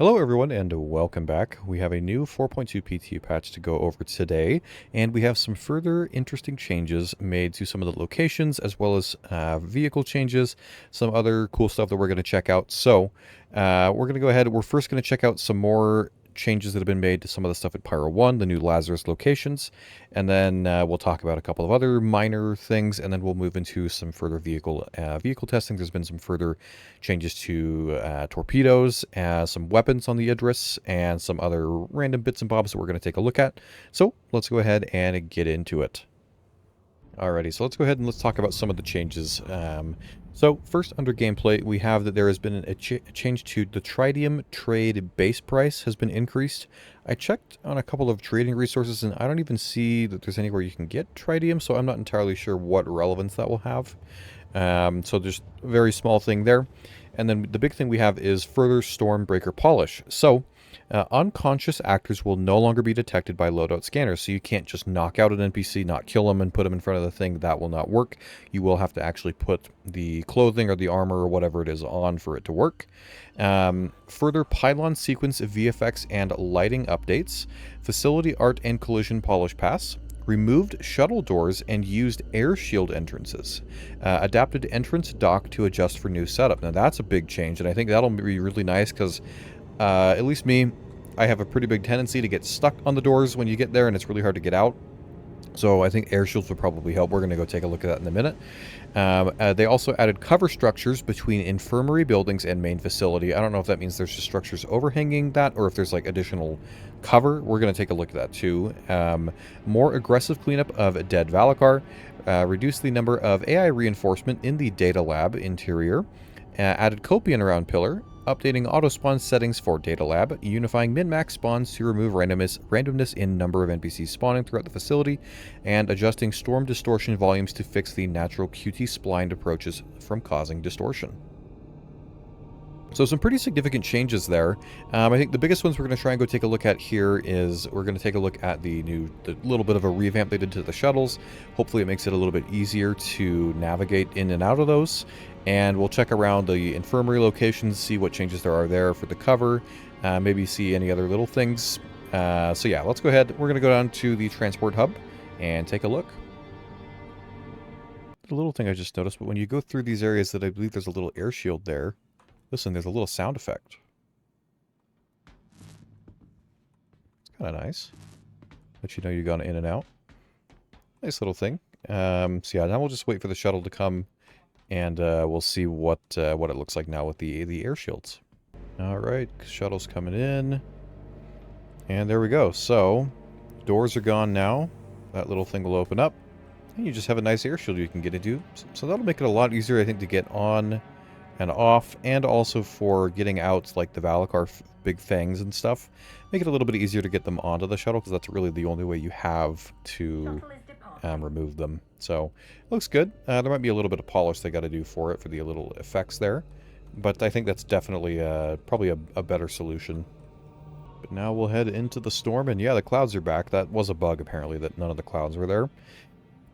Hello everyone and welcome back. We have a new 4.2 PTU patch to go over today, and we have some further interesting changes made to some of the locations, as well as vehicle changes, some other cool stuff that we're going to check out. So we're going to go ahead, we're first going to check out some more changes that have been made to some of the stuff at Pyro 1, the new Lazarus locations, and then we'll talk about a couple of other minor things, and then we'll move into some further vehicle testing. There's been some further changes to torpedoes, some weapons on the Idris, and some other random bits and bobs that we're going to take a look at. So let's go ahead and get into it. Alrighty, so let's go ahead and let's talk about some of the changes. So first, under gameplay, we have that there has been a change to the tritium trade base price has been increased. I checked on a couple of trading resources, and I don't even see that there's anywhere you can get tritium, so I'm not entirely sure what relevance that will have. So there's a very small thing there. And then the big thing we have is further Stormbreaker polish. So unconscious actors will no longer be detected by loadout scanners, so you can't just knock out an NPC, not kill them, and put them in front of the thing. That will not work. You will have to actually put the clothing or the armor or whatever it is on for it to work. Further pylon sequence VFX and lighting updates, facility art and collision polish pass, removed shuttle doors and used air shield entrances, adapted entrance dock to adjust for new setup. Now that's a big change, and I think that'll be really nice because at least me, I have a pretty big tendency to get stuck on the doors when you get there, and it's really hard to get out. So I think air shields would probably help. We're going to go take a look at that in a minute. They also added cover structures between infirmary buildings and main facility. I don't know if that means there's just structures overhanging that, or if there's like additional cover. We're going to take a look at that too. More aggressive cleanup of dead Valakkar. Reduce the number of AI reinforcement in the data lab interior. Added Copian around pillar. Updating auto-spawn settings for Data Lab, unifying min-max spawns to remove randomness in number of NPCs spawning throughout the facility, and adjusting storm distortion volumes to fix the natural QT splined approaches from causing distortion. So some pretty significant changes there. I think the biggest ones we're going to try and go take a look at here is we're going to take a look at the little bit of a revamp they did to the shuttles. Hopefully it makes it a little bit easier to navigate in and out of those. And we'll check around the infirmary locations, see what changes there are there for the cover, maybe see any other little things. So yeah, let's go ahead. We're going to go down to the transport hub and take a look. The little thing I just noticed, but when you go through these areas that I believe there's a little air shield there. Listen, there's a little sound effect. It's kind of nice. Let you know you've gone in and out. Nice little thing. So yeah, now we'll just wait for the shuttle to come, and we'll see what it looks like now with the air shields. All right, shuttle's coming in, and there we go. So doors are gone now. That little thing will open up, and you just have a nice air shield you can get into. So that'll make it a lot easier, I think, to get on and off, and also for getting out like the Valakkar big fangs and stuff. Make it a little bit easier to get them onto the shuttle, because that's really the only way you have to remove them. So it looks good. There might be a little bit of polish they got to do for it, for the little effects there, but I think that's definitely probably a better solution. But now we'll head into the storm, and yeah, the clouds are back. That was a bug apparently, that none of the clouds were there.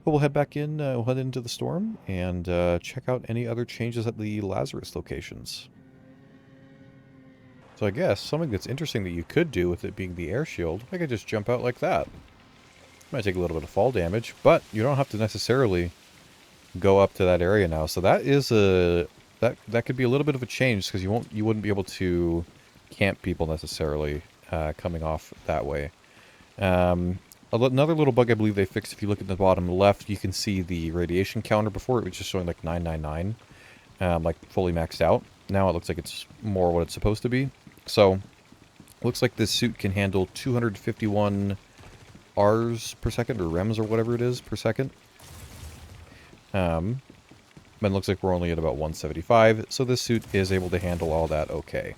But we'll head back in, we'll head into the storm and check out any other changes at the Lazarus locations. So I guess something that's interesting that you could do with it being the air shield, I could just jump out like that. Might take a little bit of fall damage, but you don't have to necessarily go up to that area now. So that is that could be a little bit of a change, because you wouldn't be able to camp people necessarily coming off that way. Another little bug I believe they fixed, if you look at the bottom left, you can see the radiation counter. Before it was just showing like 999, like fully maxed out. Now it looks like it's more what it's supposed to be. So, looks like this suit can handle 251 Rs per second, or REMs, or whatever it is, per second. But it looks like we're only at about 175, so this suit is able to handle all that okay.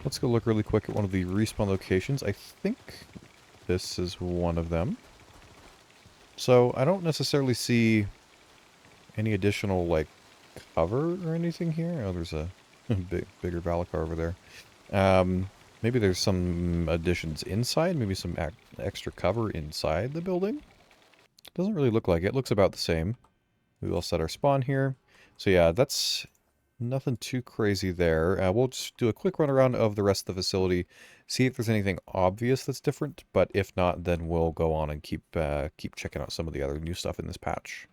Let's go look really quick at one of the respawn locations. I think this is one of them. So I don't necessarily see any additional like cover or anything here. Oh, there's a bigger Valakkar over there. Maybe there's some additions inside. Maybe some extra cover inside the building. Doesn't really look like it. Looks about the same. We will set our spawn here. So yeah, that's Nothing too crazy there. We'll just do a quick run around of the rest of the facility, see if there's anything obvious that's different, but if not, then we'll go on and keep checking out some of the other new stuff in this patch.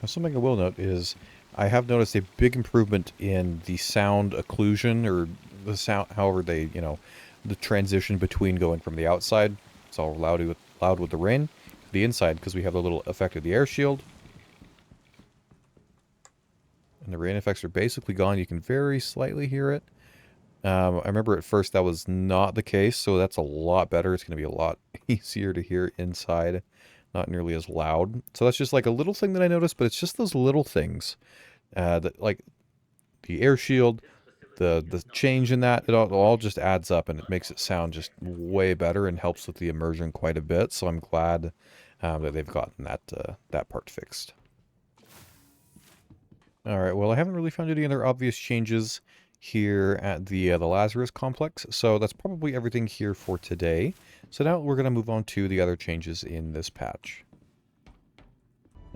Now, something I will note is I have noticed a big improvement in the sound occlusion, or the sound, however they, the transition between going from the outside, it's all loud with the rain, to the inside, because we have the little effect of the air shield. And the rain effects are basically gone. You can very slightly hear it. I remember at first that was not the case, so that's a lot better. It's going to be a lot easier to hear inside, not nearly as loud. So that's just like a little thing that I noticed, but it's just those little things that, like the air shield, the change in that, it all just adds up and it makes it sound just way better and helps with the immersion quite a bit. So I'm glad that they've gotten that part fixed. Alright, well I haven't really found any other obvious changes here at the Lazarus complex, so that's probably everything here for today. So now we're going to move on to the other changes in this patch.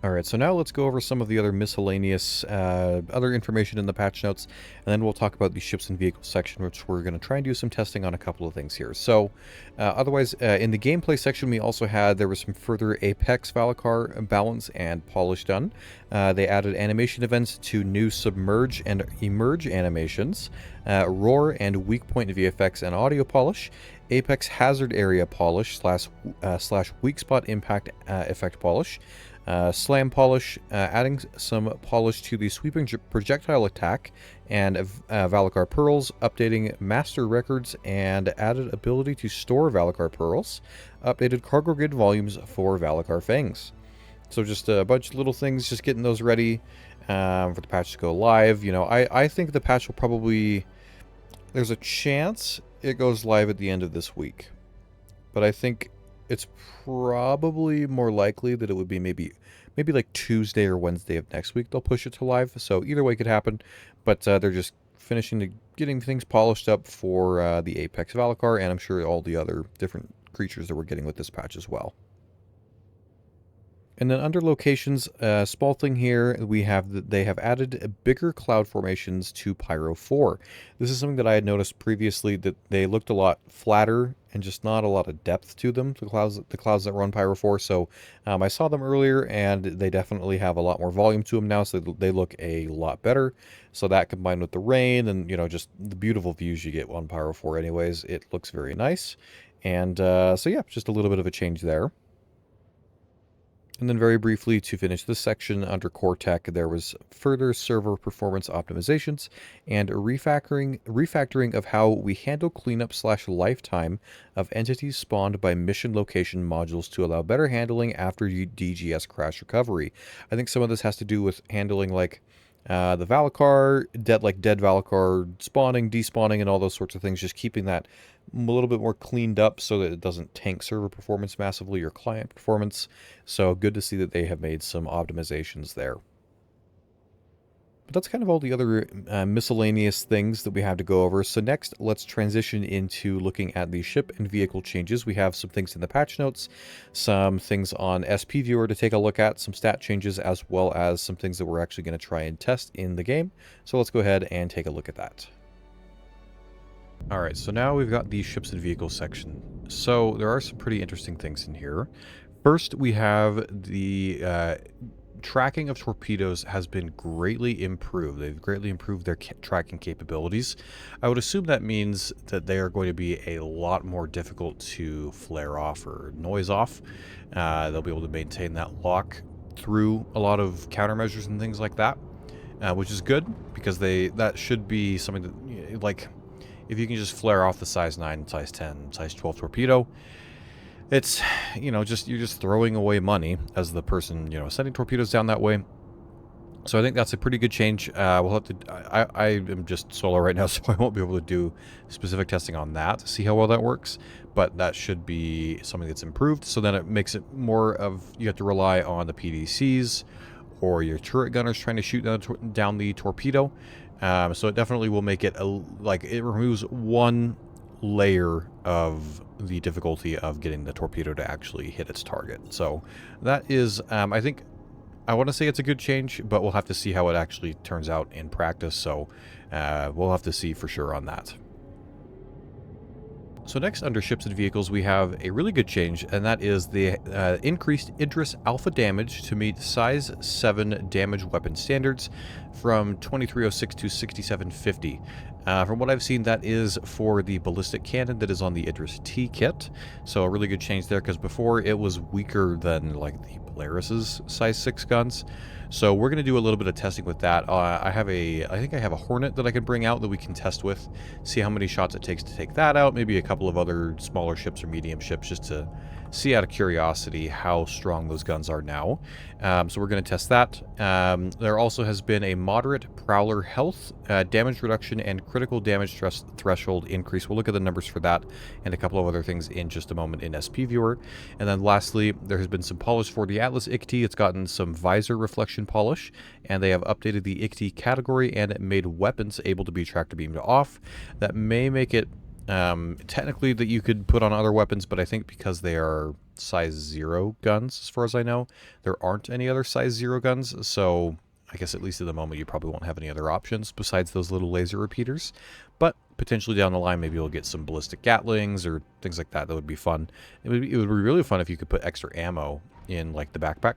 Alright, so now let's go over some of the other miscellaneous other information in the patch notes, and then we'll talk about the ships and vehicles section, which we're going to try and do some testing on a couple of things here. So, otherwise, in the gameplay section, we also had, there was some further Apex Valakkar balance and polish done. They added animation events to new Submerge and Emerge animations, Roar and Weak Point VFX and audio polish, Apex Hazard Area polish slash Weak Spot Impact effect polish, Slam polish, adding some polish to the sweeping projectile attack, and Valakkar pearls, updating master records and added ability to store Valakkar pearls, updated cargo grid volumes for Valakkar fangs. So just a bunch of little things, just getting those ready for the patch to go live. You know, I think the patch will probably, there's a chance it goes live at the end of this week, but I think it's probably more likely that it would be maybe like Tuesday or Wednesday of next week they'll push it to live. So either way could happen, but they're just getting things polished up for the Apex Valakkar, and I'm sure all the other different creatures that we're getting with this patch as well. And then under locations, small thing here, we have that they have added bigger cloud formations to Pyro 4. This is something that I had noticed previously, that they looked a lot flatter and just not a lot of depth to them, the clouds that run Pyro 4. So I saw them earlier, and they definitely have a lot more volume to them now, so they look a lot better. So that combined with the rain and, you know, just the beautiful views you get on Pyro 4 anyways, it looks very nice. And so yeah, just a little bit of a change there. And then very briefly, to finish this section, under Core Tech, there was further server performance optimizations and a refactoring of how we handle cleanup / lifetime of entities spawned by mission location modules to allow better handling after DGS crash recovery. I think some of this has to do with handling like the Valakkar, dead Valakkar spawning, despawning, and all those sorts of things, just keeping that a little bit more cleaned up so that it doesn't tank server performance massively or client performance. So good to see that they have made some optimizations there. But that's kind of all the other miscellaneous things that we have to go over. So next, let's transition into looking at the ship and vehicle changes. We have some things in the patch notes, some things on SPViewer to take a look at, some stat changes, as well as some things that we're actually going to try and test in the game. So let's go ahead and take a look at that. Alright, so now we've got the ships and vehicles section. So there are some pretty interesting things in here. First, we have the tracking of torpedoes has been greatly improved. They've greatly improved their tracking capabilities. I would assume that means that they are going to be a lot more difficult to flare off or noise off. They'll be able to maintain that lock through a lot of countermeasures and things like that, which is good, because that should be something that, like, if you can just flare off the size 9, size 10, size 12 torpedo, it's, you know, you're just throwing away money as the person, you know, sending torpedoes down that way. So I think that's a pretty good change. We'll have to, I am just solo right now, so I won't be able to do specific testing on that to see how well that works, but that should be something that's improved. So then it makes it more of, you have to rely on the PDCs or your turret gunners trying to shoot down the torpedo. So it definitely will make it, it removes one layer of the difficulty of getting the torpedo to actually hit its target. So that is, I think, I want to say it's a good change, but we'll have to see how it actually turns out in practice, so we'll have to see for sure on that. So next, under ships and vehicles, we have a really good change, and that is the increased Idris alpha damage to meet size 7 damage weapon standards from 2306 to 6750. From what I've seen, that is for the ballistic cannon that is on the Idris T kit. So a really good change there, because before it was weaker than like the Polaris's size 6 guns. So we're going to do a little bit of testing with that. I think I have a Hornet that I can bring out that we can test with, see how many shots it takes to take that out, maybe a couple of other smaller ships or medium ships, just to see out of curiosity how strong those guns are now. So we're going to test that. There also has been a moderate Prowler health, damage reduction, and critical damage threshold increase. We'll look at the numbers for that and a couple of other things in just a moment in SPViewer. And then lastly, there has been some polish for the Atlas ICT. It's gotten some visor reflection polish, and they have updated the ICT category and made weapons able to be tractor beamed off. That may make it technically that you could put on other weapons, but I think because they are size 0 guns, as far as I know, there aren't any other size 0 guns, so I guess at least at the moment you probably won't have any other options besides those little laser repeaters. But potentially down the line, maybe you'll get some ballistic Gatlings or things like that. That would be fun. It would be really fun if you could put extra ammo in like the backpack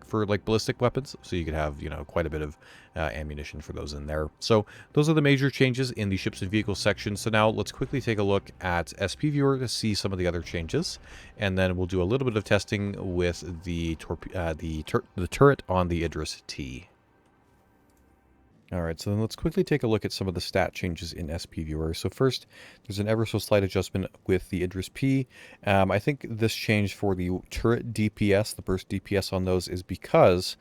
for like ballistic weapons, so you could have, you know, quite a bit of ammunition for those in there. So those are the major changes in the ships and vehicles section. So now let's quickly take a look at SPViewer to see some of the other changes, and then we'll do a little bit of testing with the turret on the Idris T. Alright, so then let's quickly take a look at some of the stat changes in SPViewer. So first, there's an ever so slight adjustment with the Idris P. I think this change for the turret DPS, the burst DPS on those, is because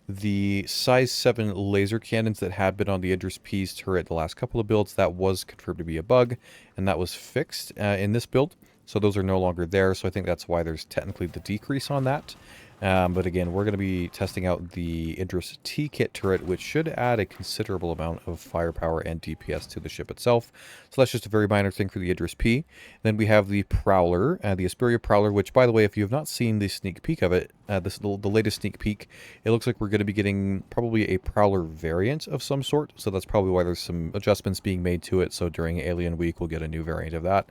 the size 7 laser cannons that had been on the Idris P's turret the last couple of builds, that was confirmed to be a bug, and that was fixed in this build. So those are no longer there, so I think that's why there's technically the decrease on that. But again, we're going to be testing out the Idris T-Kit turret, which should add a considerable amount of firepower and DPS to the ship itself. So that's just a very minor thing for the Idris P. Then we have the Prowler, the SPViewer Prowler, which, by the way, if you have not seen the sneak peek of it, the latest sneak peek, it looks like we're going to be getting probably a Prowler variant of some sort. So that's probably why there's some adjustments being made to it. So during Alien Week, we'll get a new variant of that.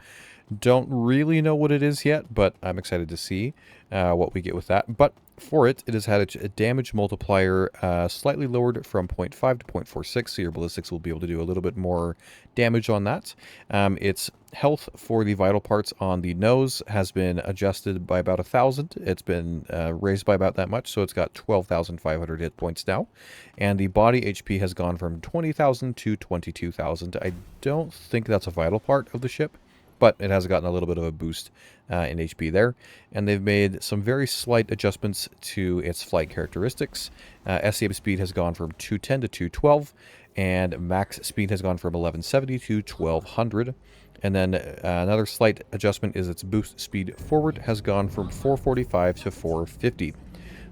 Don't really know what it is yet, but I'm excited to see what we get with that. But for it, it has had a damage multiplier slightly lowered from 0.5 to 0.46, so your ballistics will be able to do a little bit more damage on that. Its health for the vital parts on the nose has been adjusted by about 1,000. It's been raised by about that much, so it's got 12,500 hit points now. And the body HP has gone from 20,000 to 22,000. I don't think that's a vital part of the ship, but it has gotten a little bit of a boost in HP there. And they've made some very slight adjustments to its flight characteristics. SCM speed has gone from 210 to 212, and max speed has gone from 1170 to 1200. And then another slight adjustment is its boost speed forward has gone from 445 to 450.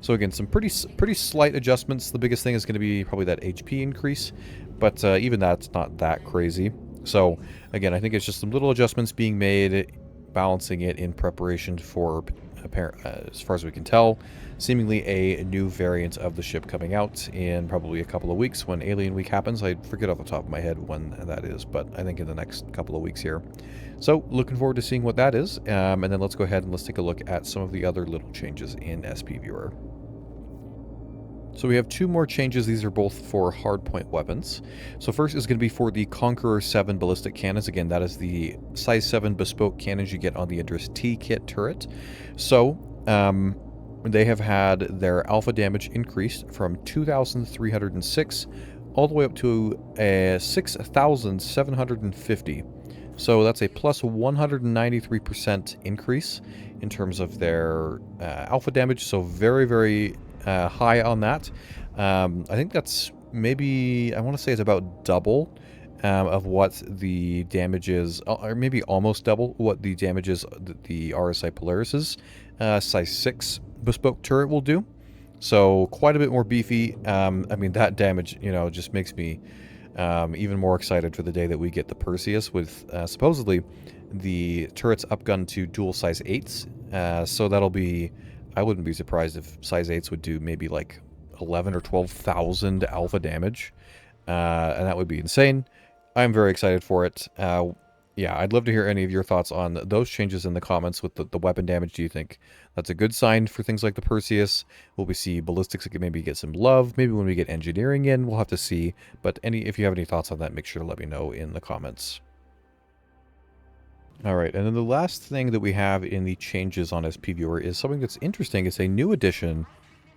So again, some pretty slight adjustments. The biggest thing is going to be probably that HP increase, but even that's not that crazy. So again, I think it's just some little adjustments being made, balancing it in preparation for, as far as we can tell, seemingly a new variant of the ship coming out in probably a couple of weeks when Alien Week happens. I forget off the top of my head when that is, but I think in the next couple of weeks here. So looking forward to seeing what that is. And then let's go ahead and let's take a look at some of the other little changes in SPViewer. So we have two more changes. These are both for hardpoint weapons. So first is going to be for the Conqueror 7 ballistic cannons. Again, that is the size 7 bespoke cannons you get on the Idris T-Kit turret. So they have had their alpha damage increased from 2,306 all the way up to 6,750. So that's a plus 193% increase in terms of their alpha damage. So very, very high on that. I think that's maybe, I want to say it's about double of what the damage is, or maybe almost double what the damage is the RSI Polaris's size 6 bespoke turret will do. So quite a bit more beefy. I mean, that damage, you know, just makes me even more excited for the day that we get the Perseus with supposedly the turret's upgun to dual size 8s. So that'll be, I wouldn't be surprised if size 8s would do maybe like 11 or 12,000 alpha damage. And that would be insane. I'm very excited for it. Yeah, I'd love to hear any of your thoughts on those changes in the comments with the weapon damage. Do you think that's a good sign for things like the Perseus? Will we see ballistics maybe get some love? Maybe when we get engineering in, we'll have to see. But if you have any thoughts on that, make sure to let me know in the comments. All right, and then the last thing that we have in the changes on SPViewer is something that's interesting. It's a new addition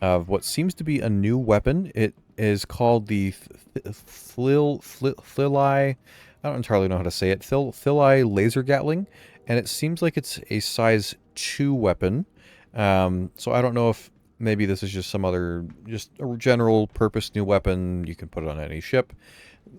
of what seems to be a new weapon. It is called the Thili. I don't entirely know how to say it. Thili laser gatling, and it seems like it's a size 2 weapon. So I don't know if maybe this is just some other, just a general purpose new weapon. You can put it on any ship.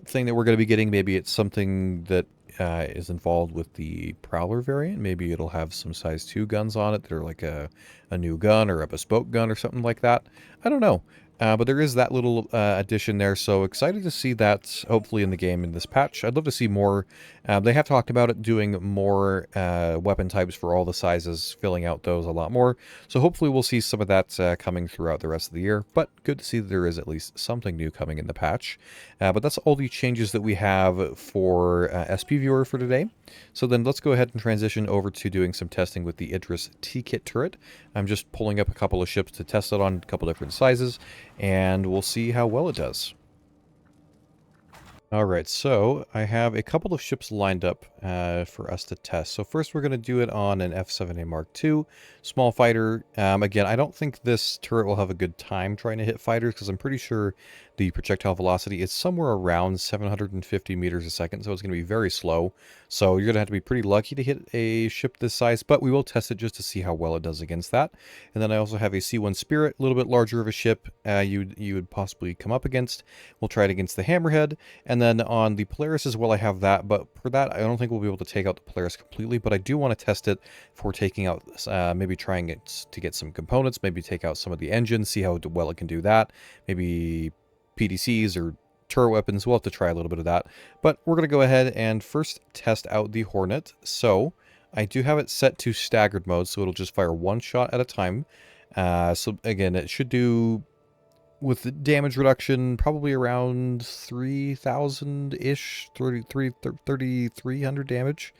Thing that we're going to be getting, maybe it's something that is involved with the Prowler variant. Maybe it'll have some size 2 guns on it that are like a new gun or a bespoke gun or something like that. I don't know. But there is that little addition there, so excited to see that hopefully in the game in this patch. I'd love to see more. They have talked about it doing more weapon types for all the sizes, filling out those a lot more. So hopefully we'll see some of that coming throughout the rest of the year. But good to see that there is at least something new coming in the patch. But that's all the changes that we have for SPViewer for today. So then let's go ahead and transition over to doing some testing with the Idris T-Kit turret. I'm just pulling up a couple of ships to test it on a couple different sizes, and we'll see how well it does. Alright, so I have a couple of ships lined up for us to test. So first we're going to do it on an F7A Mark II, small fighter. Again, I don't think this turret will have a good time trying to hit fighters because I'm pretty sure the projectile velocity is somewhere around 750 meters a second, so it's going to be very slow. So you're going to have to be pretty lucky to hit a ship this size, but we will test it just to see how well it does against that. And then I also have a C1 Spirit, a little bit larger of a ship you would possibly come up against. We'll try it against the Hammerhead, and then on the Polaris as well I have that, but for that I don't think we'll be able to take out the Polaris completely, but I do want to test it for taking out, maybe trying it to get some components, maybe take out some of the engines, see how well it can do that, maybe PDCs or turret weapons. We'll have to try a little bit of that, but we're going to go ahead and first test out the Hornet. So I do have it set to staggered mode, so it'll just fire one shot at a time. So again, it should do, with the damage reduction, probably around 3,000-ish, 3,300 damage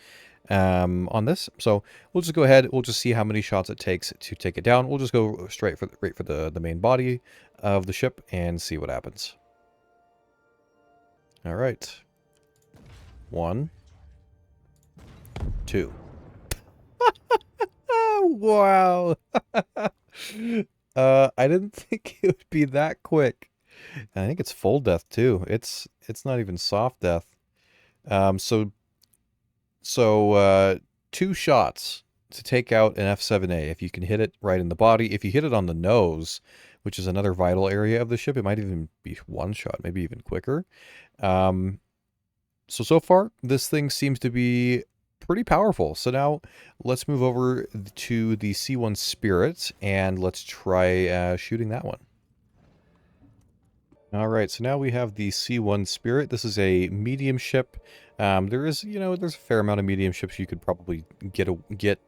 on this. So we'll just go ahead, we'll just see how many shots it takes to take it down. We'll just go right for the main body of the ship and see what happens. All right. 1, 2. Wow. I didn't think it would be that quick. I think it's full death too. It's not even soft death. So 2 shots to take out an F7A. If you can hit it right in the body, if you hit it on the nose, which is another vital area of the ship, it might even be 1 shot, maybe even quicker. So far, this thing seems to be pretty powerful. So now let's move over to the C1 Spirit and let's try shooting that one. All right, so now we have the C1 Spirit. This is a medium ship. There is, there's a fair amount of medium ships you could probably get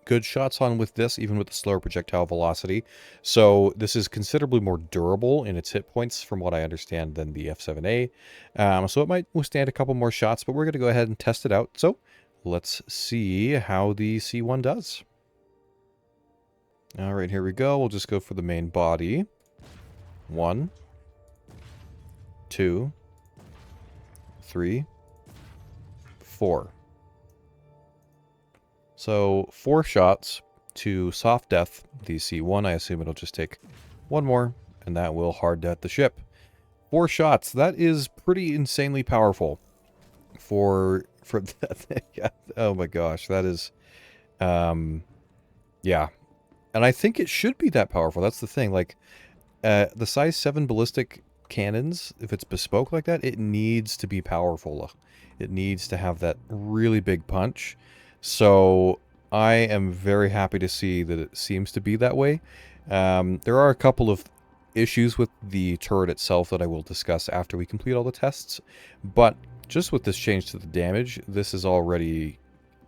good shots on with this, even with the slower projectile velocity. So this is considerably more durable in its hit points, from what I understand, than the F7A. So it might withstand a couple more shots, but we're going to go ahead and test it out. So let's see how the C1 does. All right, here we go. We'll just go for the main body. 1, 2, 3, 4. So 4 shots to soft death the C1. I assume it'll just take 1 more, and that will hard death the ship. 4 shots. That is pretty insanely powerful for that thing. Oh my gosh, that is, yeah. And I think it should be that powerful. That's the thing. Like, the size 7 ballistic cannons, if it's bespoke like that, it needs to be powerful. It needs to have that really big punch. So I am very happy to see that it seems to be that way. There are a couple of issues with the turret itself that I will discuss after we complete all the tests, but just with this change to the damage, this is already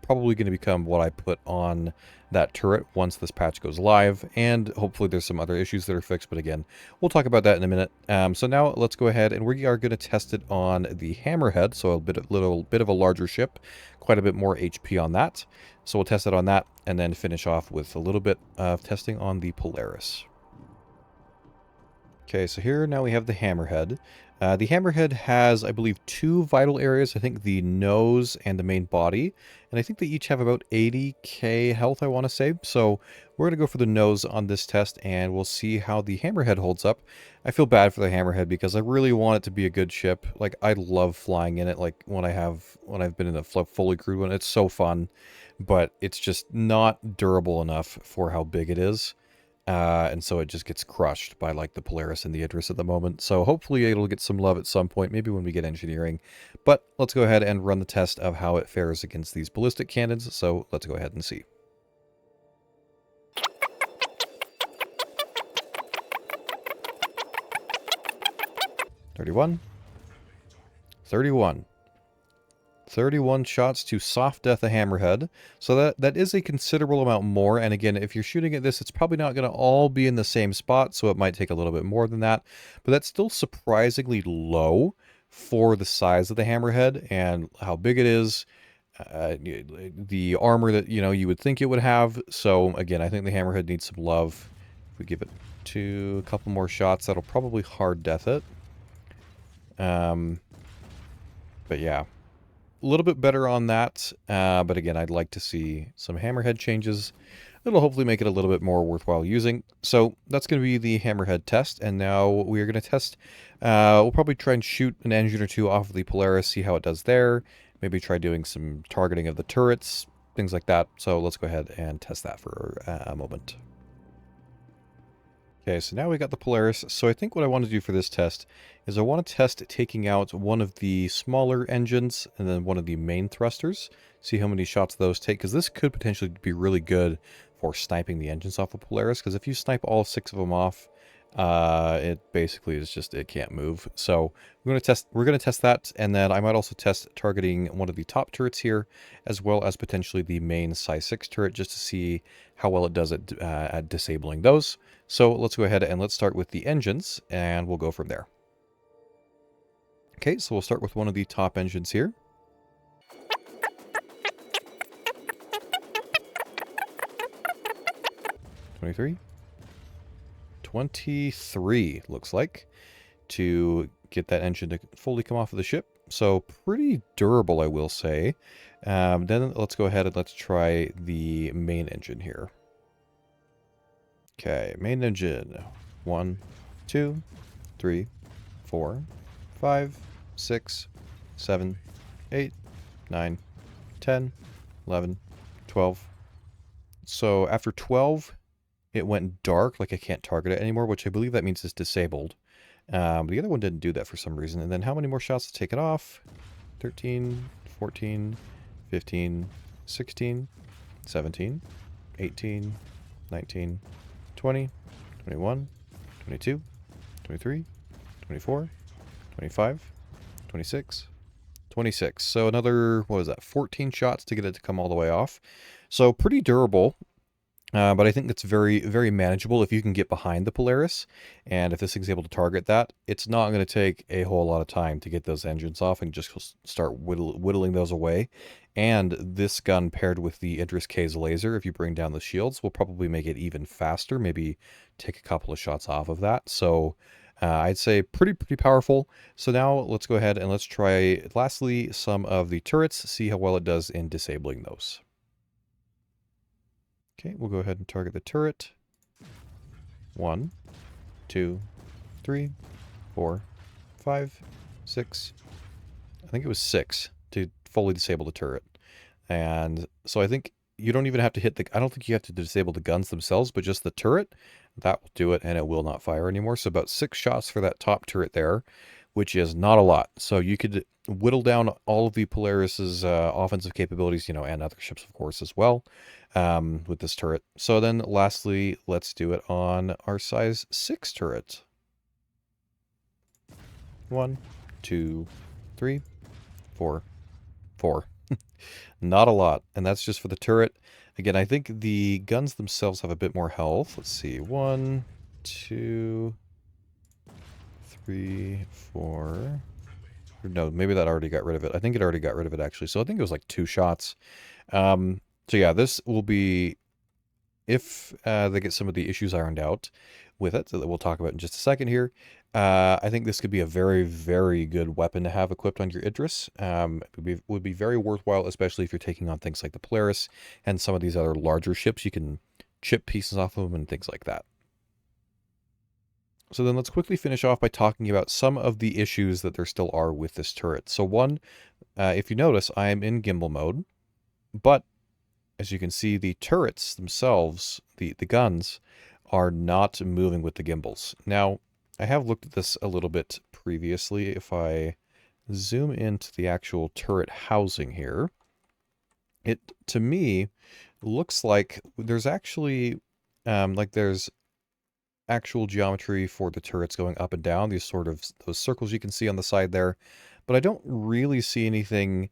probably going to become what I put on that turret once this patch goes live, and hopefully there's some other issues that are fixed, but again, we'll talk about that in a minute. So now let's go ahead and we are going to test it on the Hammerhead, so little bit of a larger ship, quite a bit more HP on that. So we'll test it on that, and then finish off with a little bit of testing on the Polaris. Okay, so here now we have the Hammerhead. The Hammerhead has, I believe, 2 vital areas. I think the nose and the main body. And I think they each have about 80k health, I want to say. So we're going to go for the nose on this test, and we'll see how the Hammerhead holds up. I feel bad for the Hammerhead because I really want it to be a good ship. Like, I love flying in it, like when I've been in a fully crewed one. It's so fun, but it's just not durable enough for how big it is. And so it just gets crushed by like the Polaris and the Idris at the moment. So hopefully it'll get some love at some point, maybe when we get engineering. But let's go ahead and run the test of how it fares against these ballistic cannons. So let's go ahead and see. "31, 31. 31 shots to soft death a Hammerhead. So that is a considerable amount more. And again, if you're shooting at this, it's probably not going to all be in the same spot, so it might take a little bit more than that. But that's still surprisingly low for the size of the Hammerhead and how big it is. The armor that, you would think it would have. So again, I think the Hammerhead needs some love. If we give it a couple more shots, that'll probably hard death it. But yeah. A little bit better on that, but again, I'd like to see some Hammerhead changes. It'll hopefully make it a little bit more worthwhile using. So that's going to be the Hammerhead test, and now we are going to test. We'll probably try and shoot an engine or two off of the Polaris, see how it does there. Maybe try doing some targeting of the turrets, things like that. So let's go ahead and test that for a moment. Okay, so now we got the Polaris. So I think what I want to do for this test is I want to test taking out one of the smaller engines and then one of the main thrusters. See how many shots those take, because this could potentially be really good for sniping the engines off of Polaris, because if you snipe all 6 of them off, it basically is just, it can't move. So we're going to test that, and then I might also test targeting one of the top turrets here, as well as potentially the main Psi 6 turret, just to see how well it does at disabling those. So let's go ahead and let's start with the engines, and we'll go from there. Okay, so we'll start with one of the top engines here. "23. 23 looks like, to get that engine to fully come off of the ship. So pretty durable, I will say. Then let's go ahead and let's try the main engine here. Okay, main engine. 1, 2, 3, 4, 5, 6, 7, 8, 9, 10, 11, 12. So after 12, it went dark, like I can't target it anymore, which I believe that means it's disabled. The other one didn't do that for some reason. And then how many more shots to take it off? 13, 14, 15, 16, 17, 18, 19, 20, 21, 22, 23, 24, 25, 26, 26. So another, what was that, 14 shots to get it to come all the way off. So pretty durable. But I think it's very, very manageable if you can get behind the Polaris. And if this thing's able to target that, it's not going to take a whole lot of time to get those engines off and just start whittling those away. And this gun paired with the Idris K's laser, if you bring down the shields, will probably make it even faster. Maybe take a couple of shots off of that. So I'd say pretty powerful. So now let's go ahead and let's try, lastly, some of the turrets, see how well it does in disabling those. Okay, we'll go ahead and target the turret. 1, 2, 3, 4, 5, 6. I think it was 6 to fully disable the turret. And so I think you don't even have to hit the... I don't think you have to disable the guns themselves, but just the turret. That will do it, and it will not fire anymore. So about 6 shots for that top turret there, which is not a lot. So you could whittle down all of the Polaris's offensive capabilities, and other ships, of course, as well, with this turret. So then, lastly, let's do it on our size 6 turret. 1, 2, 3, 4, 4. Not a lot, and that's just for the turret. Again, I think the guns themselves have a bit more health. Let's see. 1, 2, 3, 4. No, maybe that already got rid of it. I think it already got rid of it, actually. So I think it was like 2 shots. So yeah, this will be, if they get some of the issues ironed out with it, that we'll talk about in just a second here. I think this could be a very, very good weapon to have equipped on your Idris. It would be very worthwhile, especially if you're taking on things like the Polaris and some of these other larger ships. You can chip pieces off of them and things like that. So then let's quickly finish off by talking about some of the issues that there still are with this turret. So one, if you notice, I am in gimbal mode, but as you can see, the turrets themselves, the guns, are not moving with the gimbals. Now, I have looked at this a little bit previously. If I zoom into the actual turret housing here, it, to me, looks like there's actually, there's actual geometry for the turrets going up and down, these sort of, those circles you can see on the side there, but I don't really see anything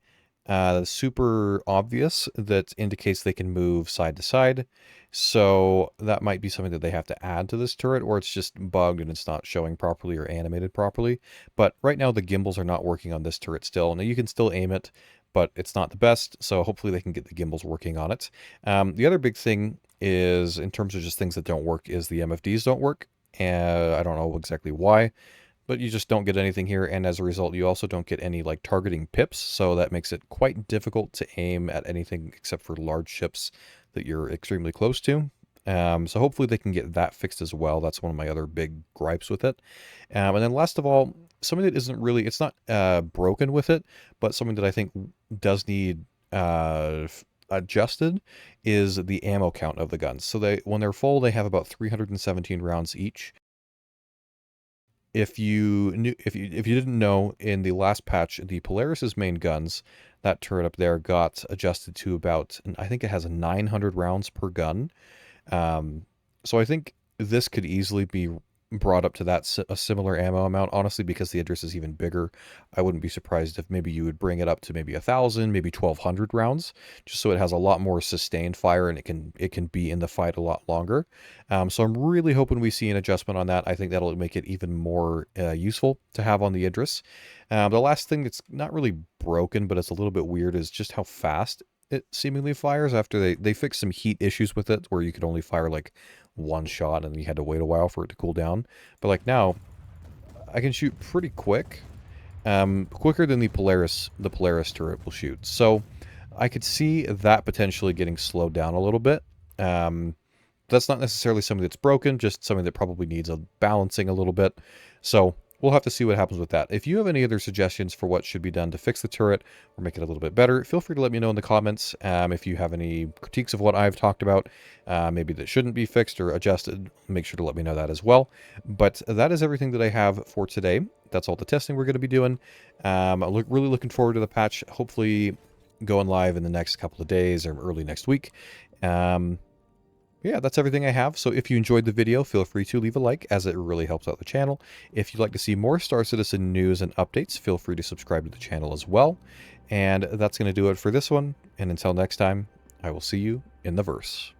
super obvious that indicates they can move side to side. So that might be something that they have to add to this turret, or it's just bugged and it's not showing properly or animated properly. But right now the gimbals are not working on this turret still. Now you can still aim it, but it's not the best. So hopefully they can get the gimbals working on it. The other big thing is, in terms of just things that don't work, is the MFDs don't work. I don't know exactly why, but you just don't get anything here, and as a result, you also don't get any like targeting pips, so that makes it quite difficult to aim at anything except for large ships that you're extremely close to. So hopefully they can get that fixed as well. That's one of my other big gripes with it. And then last of all, something that isn't really, it's not broken with it, but something that I think does need adjusted is the ammo count of the guns. So when they're full, they have about 317 rounds each. If you didn't know, in the last patch, the Polaris's main guns, that turret up there got adjusted to about, I think it has 900 rounds per gun. So I think this could easily be brought up to that, a similar ammo amount. Honestly, because the Idris is even bigger, I wouldn't be surprised if maybe you would bring it up to maybe 1,000, maybe 1,200 rounds, just so it has a lot more sustained fire and it can be in the fight a lot longer. So I'm really hoping we see an adjustment on that. I think that'll make it even more useful to have on the Idris. The last thing that's not really broken, but it's a little bit weird, is just how fast it seemingly fires after they fixed some heat issues with it, where you could only fire like one shot and you had to wait a while for it to cool down. But like now, I can shoot pretty quick, quicker than the Polaris turret will shoot. So I could see that potentially getting slowed down a little bit. That's not necessarily something that's broken, just something that probably needs a balancing a little bit. So we'll have to see what happens with that. If you have any other suggestions for what should be done to fix the turret or make it a little bit better, feel free to let me know in the comments. If you have any critiques of what I've talked about, maybe that shouldn't be fixed or adjusted, make sure to let me know that as well. But that is everything that I have for today. That's all the testing we're going to be doing. Really looking forward to the patch, hopefully going live in the next couple of days or early next week. Yeah, that's everything I have. So if you enjoyed the video, feel free to leave a like, as it really helps out the channel. If you'd like to see more Star Citizen news and updates, feel free to subscribe to the channel as well. And that's going to do it for this one. And until next time, I will see you in the verse.